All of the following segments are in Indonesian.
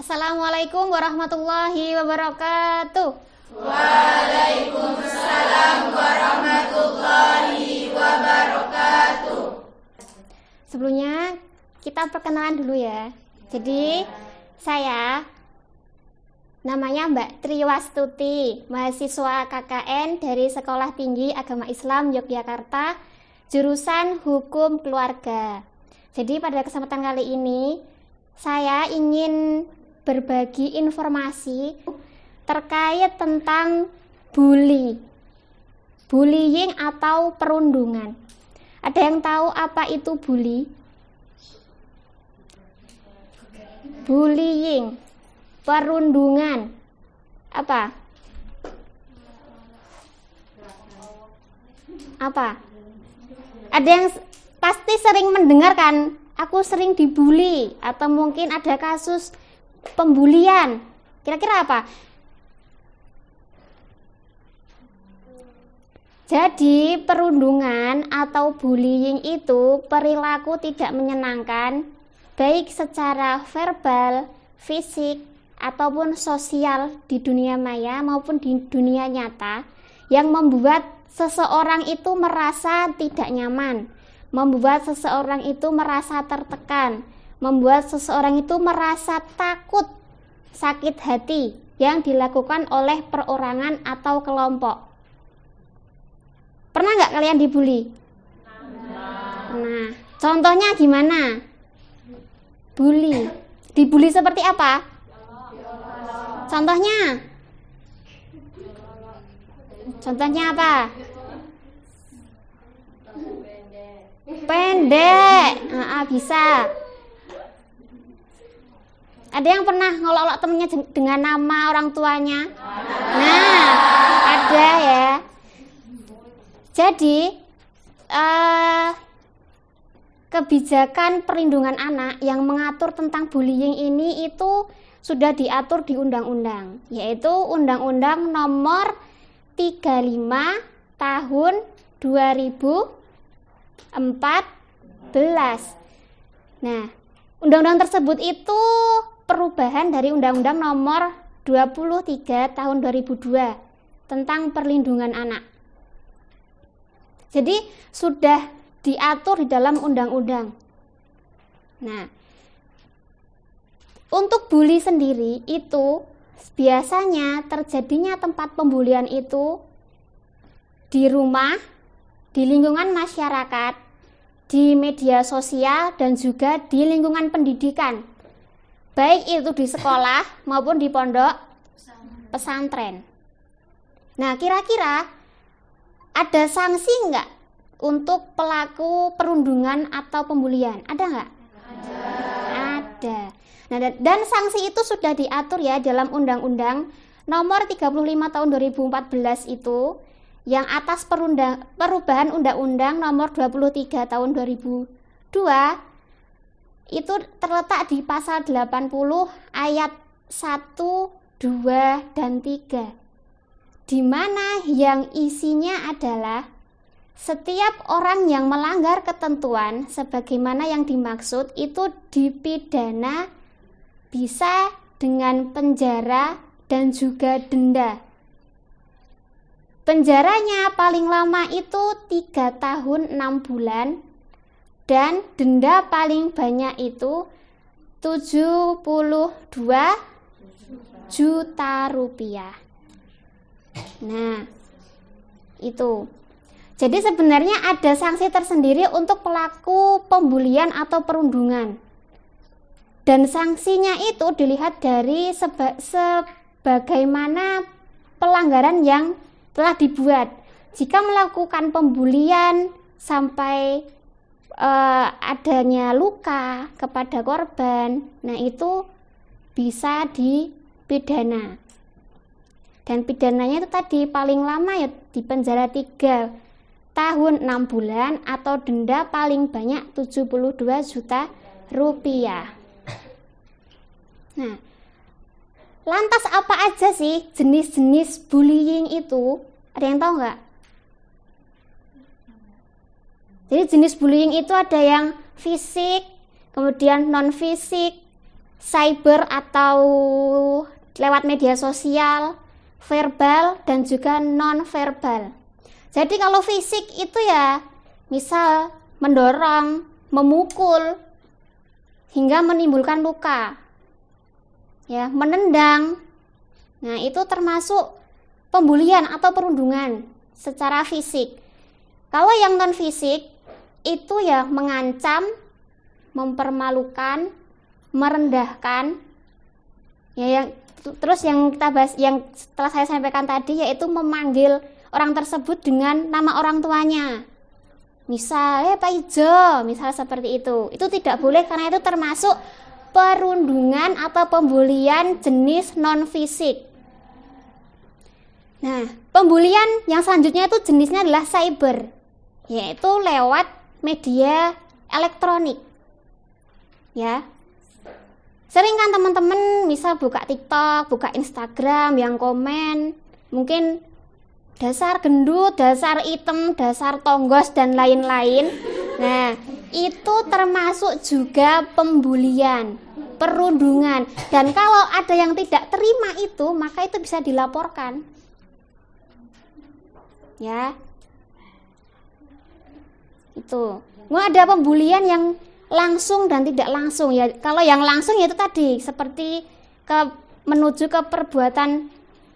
Assalamualaikum warahmatullahi wabarakatuh. Waalaikumsalam warahmatullahi wabarakatuh. Sebelumnya kita perkenalan dulu ya. Jadi saya namanya Mbak Triwastuti, mahasiswa KKN dari Sekolah Tinggi Agama Islam Yogyakarta, jurusan Hukum Keluarga. Jadi pada kesempatan kali ini saya ingin berbagi informasi terkait tentang bullying atau perundungan. Ada yang tahu apa itu bullying, perundungan, apa? Ada yang pasti sering mendengar kan, aku sering dibully, atau mungkin ada kasus pembulian. Kira-kira apa? Jadi perundungan atau bullying itu perilaku tidak menyenangkan, baik secara verbal, fisik, ataupun sosial di dunia maya maupun di dunia nyata, yang membuat seseorang itu merasa tidak nyaman, membuat seseorang itu merasa tertekan, membuat seseorang itu merasa takut, sakit hati yang dilakukan oleh perorangan atau kelompok. Pernah nggak kalian dibully? Pernah. Contohnya gimana? Dibully seperti apa? Contohnya apa? Pendek. Bisa. Ada yang pernah ngolok-olok temennya dengan nama orang tuanya? Nah, ada ya. Jadi kebijakan perlindungan anak yang mengatur tentang bullying ini itu sudah diatur di undang-undang, yaitu Undang-Undang Nomor 35 Tahun 2014. Nah, undang-undang tersebut itu perubahan dari Undang-Undang Nomor 23 Tahun 2002 tentang perlindungan anak. Jadi sudah diatur di dalam undang-undang. Nah, untuk bully sendiri itu biasanya terjadinya tempat pembulian itu di rumah, di lingkungan masyarakat, di media sosial, dan juga di lingkungan pendidikan, baik itu di sekolah maupun di pondok pesantren. Nah, kira-kira ada sanksi nggak untuk pelaku perundungan atau pembulian? Ada nggak? Ada. Nah, dan sanksi itu sudah diatur ya dalam Undang-Undang Nomor 35 Tahun 2014 itu, yang atas perubahan Undang-Undang Nomor 23 Tahun 2002 itu terletak di pasal 80 ayat 1, 2, dan 3, di mana yang isinya adalah setiap orang yang melanggar ketentuan sebagaimana yang dimaksud itu dipidana bisa dengan penjara dan juga denda. Penjaranya paling lama itu 3 tahun 6 bulan dan denda paling banyak itu 72 juta rupiah. Nah, itu. Jadi sebenarnya ada sanksi tersendiri untuk pelaku pembulian atau perundungan. Dan sanksinya itu dilihat dari sebagaimana pelanggaran yang telah dibuat. Jika melakukan pembulian sampai adanya luka kepada korban, nah itu bisa dipidana. Dan pidananya itu tadi paling lama ya di penjara 3 tahun 6 bulan atau denda paling banyak 72 juta rupiah. Nah, lantas apa aja sih jenis-jenis bullying itu? Ada yang tahu nggak? Jadi jenis bullying itu ada yang fisik, kemudian non fisik, cyber atau lewat media sosial, verbal dan juga non-verbal. Jadi kalau fisik itu ya misal mendorong, memukul hingga menimbulkan luka. Ya, menendang. Nah, itu termasuk pembulian atau perundungan secara fisik. Kalau yang non fisik itu ya mengancam, mempermalukan, merendahkan. Ya, terus yang kita bahas yang setelah saya sampaikan tadi yaitu memanggil orang tersebut dengan nama orang tuanya. Misal, Pak Ijo, misal seperti itu. Itu tidak boleh karena itu termasuk perundungan atau pembulian jenis non fisik. Nah, pembulian yang selanjutnya itu jenisnya adalah cyber, yaitu lewat media elektronik. Ya. Sering kan teman-teman misal buka TikTok, buka Instagram yang komen mungkin dasar gendut, dasar item, dasar tonggos dan lain-lain. Nah, itu termasuk juga pembulian, perundungan. Dan kalau ada yang tidak terima itu, maka itu bisa dilaporkan. Ya. Itu. Mau ada pembulian yang langsung dan tidak langsung ya. Kalau yang langsung ya itu tadi seperti menuju ke perbuatan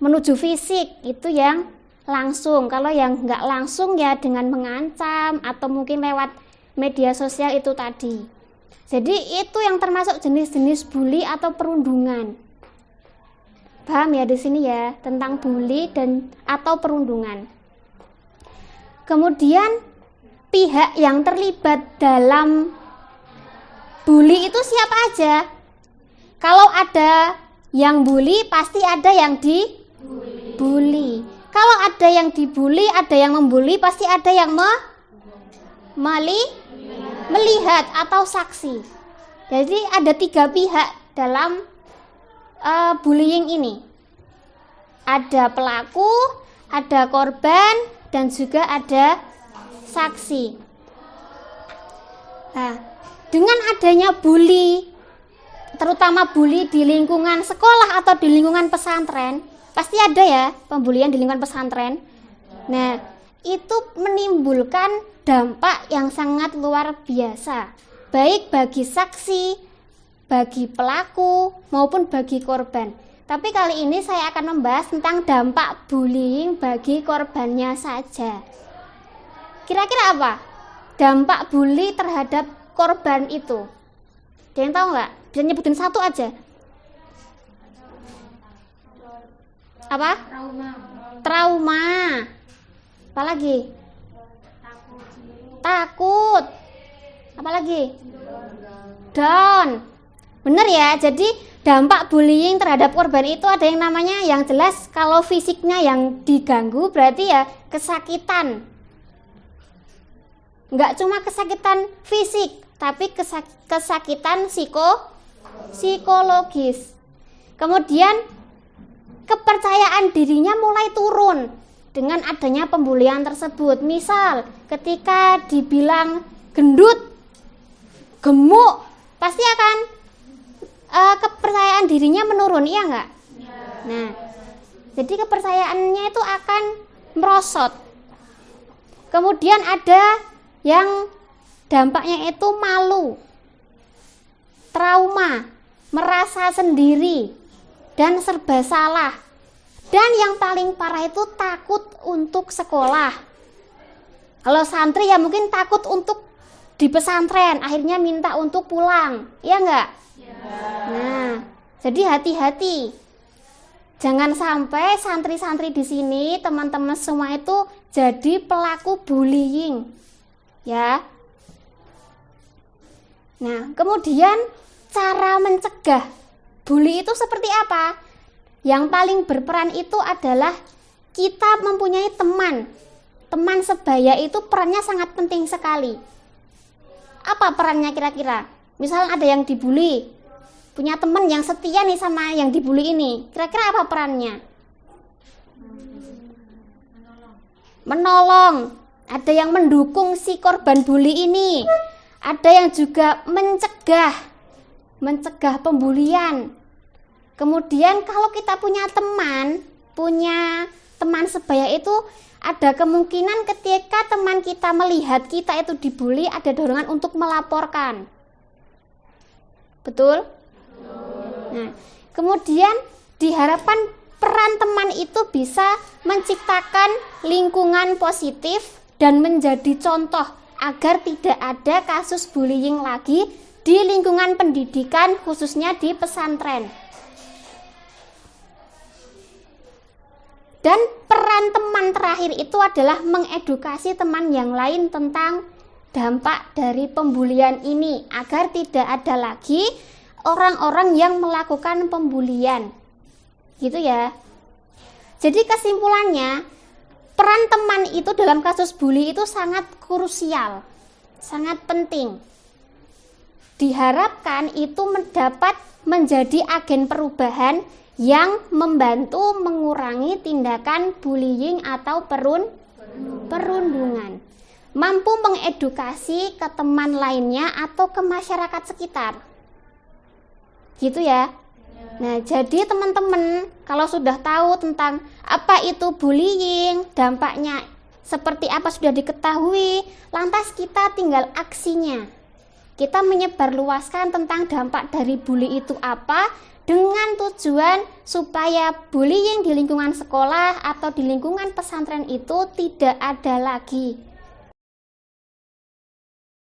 menuju fisik itu yang langsung. Kalau yang nggak langsung ya dengan mengancam atau mungkin lewat media sosial itu tadi. Jadi itu yang termasuk jenis-jenis bully atau perundungan. Paham ya di sini ya tentang bully dan atau perundungan. Kemudian pihak yang terlibat dalam bully itu siapa aja? Kalau ada yang bully pasti ada yang dibully. Kalau ada yang dibully, ada yang membuli, pasti ada yang melihat atau saksi. Jadi ada 3 pihak dalam bullying ini. Ada pelaku, ada korban, dan juga ada saksi. Nah, dengan adanya bully, terutama bully di lingkungan sekolah atau di lingkungan pesantren, pasti ada ya pembulian di lingkungan pesantren. Nah, itu menimbulkan dampak yang sangat luar biasa, baik bagi saksi, bagi pelaku, maupun bagi korban. Tapi kali ini saya akan membahas tentang dampak bullying bagi korbannya saja. Kira-kira apa dampak bully terhadap korban itu? Ada yang tahu nggak? Bisa nyebutin satu aja. Apa? Trauma. Apa lagi? Takut. Apa lagi? Down. Bener ya, jadi dampak bullying terhadap korban itu ada yang namanya yang jelas kalau fisiknya yang diganggu berarti ya kesakitan. Enggak cuma kesakitan fisik, tapi kesakitan psikologis. Kemudian kepercayaan dirinya mulai turun dengan adanya pembulian tersebut. Misal ketika dibilang gendut, gemuk, pasti akan kepercayaan dirinya menurun, iya enggak? Nah, jadi kepercayaannya itu akan merosot. Kemudian ada yang dampaknya itu malu, trauma, merasa sendiri, dan serba salah. Dan yang paling parah itu takut untuk sekolah. Kalau santri ya mungkin takut untuk di pesantren, akhirnya minta untuk pulang, iya enggak? Nah, jadi hati-hati. Jangan sampai santri-santri di sini, teman-teman semua itu jadi pelaku bullying. Ya. Nah, kemudian cara mencegah bully itu seperti apa? Yang paling berperan itu adalah kita mempunyai teman. Teman sebaya itu perannya sangat penting sekali. Apa perannya kira-kira? Misal ada yang dibully, punya teman yang setia nih sama yang dibully ini, kira-kira apa perannya? Menolong. Ada yang mendukung si korban bully ini, ada yang juga mencegah, mencegah pembulian. Kemudian kalau kita punya teman sebaya itu, ada kemungkinan ketika teman kita melihat kita itu dibully, ada dorongan untuk melaporkan. Betul? Nah, kemudian diharapkan peran teman itu bisa menciptakan lingkungan positif dan menjadi contoh agar tidak ada kasus bullying lagi di lingkungan pendidikan, khususnya di pesantren. Dan peran teman terakhir itu adalah mengedukasi teman yang lain tentang dampak dari pembulian ini, agar tidak ada lagi orang-orang yang melakukan pembulian. Gitu ya. Jadi kesimpulannya, peran teman itu dalam kasus bully itu sangat krusial, sangat penting. Diharapkan itu dapat menjadi agen perubahan yang membantu mengurangi tindakan bullying atau perundungan. Mampu mengedukasi ke teman lainnya atau ke masyarakat sekitar. Gitu ya. Nah, jadi teman-teman kalau sudah tahu tentang apa itu bullying, dampaknya seperti apa sudah diketahui, lantas kita tinggal aksinya. Kita menyebarluaskan tentang dampak dari bully itu apa, dengan tujuan supaya bullying di lingkungan sekolah atau di lingkungan pesantren itu tidak ada lagi.